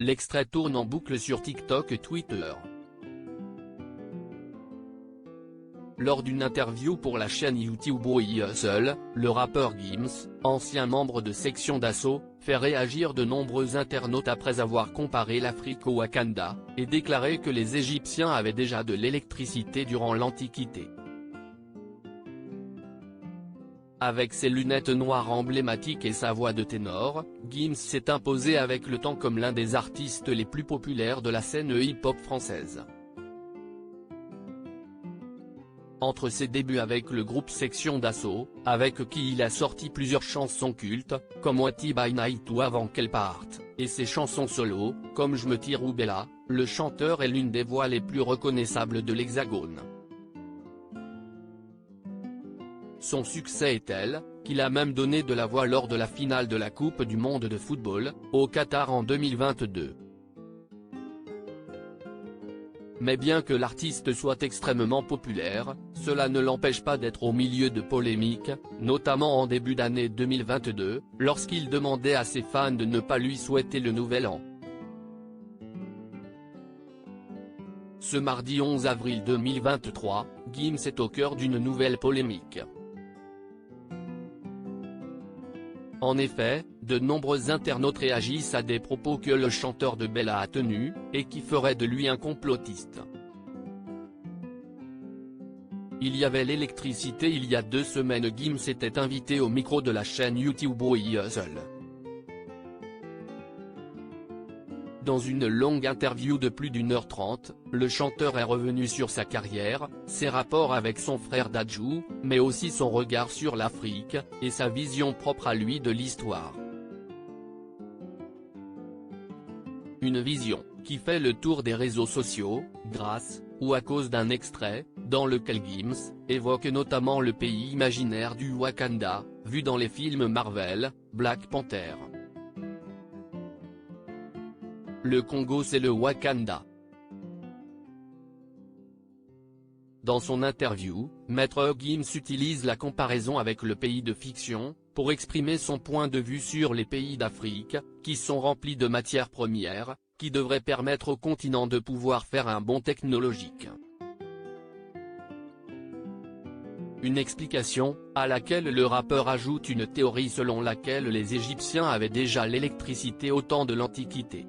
l'extrait tourne en boucle sur TikTok et Twitter. Lors d'une interview pour la chaîne YouTube Hustle, le rappeur Gims, ancien membre de Section d'Assaut, fait réagir de nombreux internautes après avoir comparé l'Afrique au Wakanda, et déclaré que les Égyptiens avaient déjà de l'électricité durant l'Antiquité. Avec ses lunettes noires emblématiques et sa voix de ténor, Gims s'est imposé avec le temps comme l'un des artistes les plus populaires de la scène hip-hop française. Entre ses débuts avec le groupe Section d'Assaut, avec qui il a sorti plusieurs chansons cultes, comme What by Night ou Avant qu'elle parte, et ses chansons solo, comme Je me tire ou Bella, le chanteur est l'une des voix les plus reconnaissables de l'Hexagone. Son succès est tel, qu'il a même donné de la voix lors de la finale de la Coupe du monde de football, au Qatar en 2022. Mais bien que l'artiste soit extrêmement populaire, cela ne l'empêche pas d'être au milieu de polémiques, notamment en début d'année 2022, lorsqu'il demandait à ses fans de ne pas lui souhaiter le nouvel an. Ce mardi 11 avril 2023, Gims est au cœur d'une nouvelle polémique. En effet, de nombreux internautes réagissent à des propos que le chanteur de Bella a tenus, et qui feraient de lui un complotiste. Il y avait l'électricité il y a 2 semaines. Gims était invité au micro de la chaîne YouTube Hustle. Dans une longue interview de plus d'1h30, le chanteur est revenu sur sa carrière, ses rapports avec son frère Dadju, mais aussi son regard sur l'Afrique, et sa vision propre à lui de l'histoire. Une vision, qui fait le tour des réseaux sociaux, grâce, ou à cause d'un extrait, dans lequel Gims évoque notamment le pays imaginaire du Wakanda, vu dans les films Marvel, Black Panther. Le Congo c'est le Wakanda. Dans son interview, Maître Gims utilise la comparaison avec le pays de fiction, pour exprimer son point de vue sur les pays d'Afrique, qui sont remplis de matières premières, qui devraient permettre au continent de pouvoir faire un bond technologique. Une explication, à laquelle le rappeur ajoute une théorie selon laquelle les Égyptiens avaient déjà l'électricité au temps de l'Antiquité.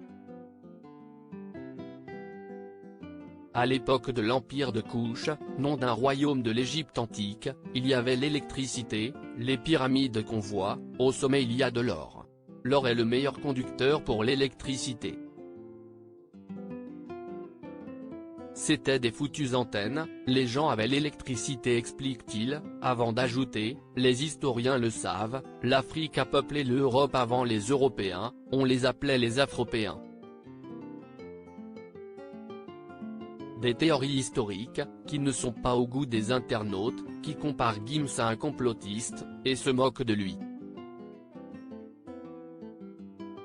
À l'époque de l'Empire de Kouch, nom d'un royaume de l'Égypte antique, il y avait l'électricité, les pyramides qu'on voit, au sommet il y a de l'or. L'or est le meilleur conducteur pour l'électricité. C'était des foutues antennes, les gens avaient l'électricité explique-t-il, avant d'ajouter, les historiens le savent, l'Afrique a peuplé l'Europe avant les Européens, on les appelait les Afropéens. Des théories historiques, qui ne sont pas au goût des internautes, qui comparent Gims à un complotiste, et se moquent de lui.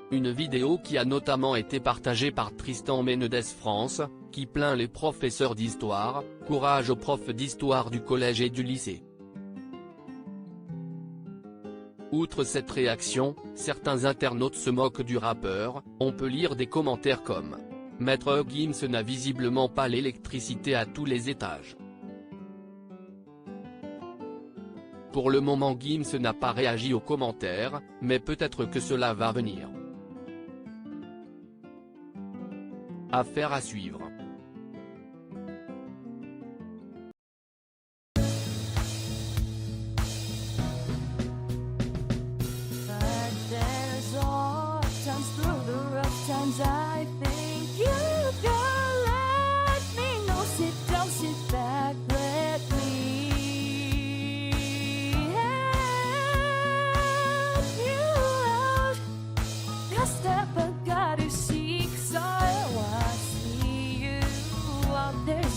Une vidéo qui a notamment été partagée par Tristan Menedès France, qui plaint les professeurs d'histoire, courage aux profs d'histoire du collège et du lycée. Outre cette réaction, certains internautes se moquent du rappeur, on peut lire des commentaires comme « Maître Gims n'a visiblement pas l'électricité à tous les étages ». Pour le moment Gims n'a pas réagi aux commentaires, mais peut-être que cela va venir. Affaire à suivre.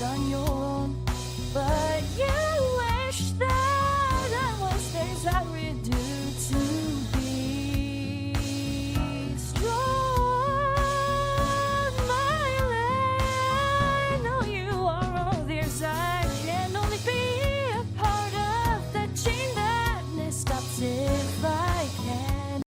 On your own, but you wish that I was theirs. I would do to be strong, my way. I know you are all theirs. I can only be a part of the chain that stops if I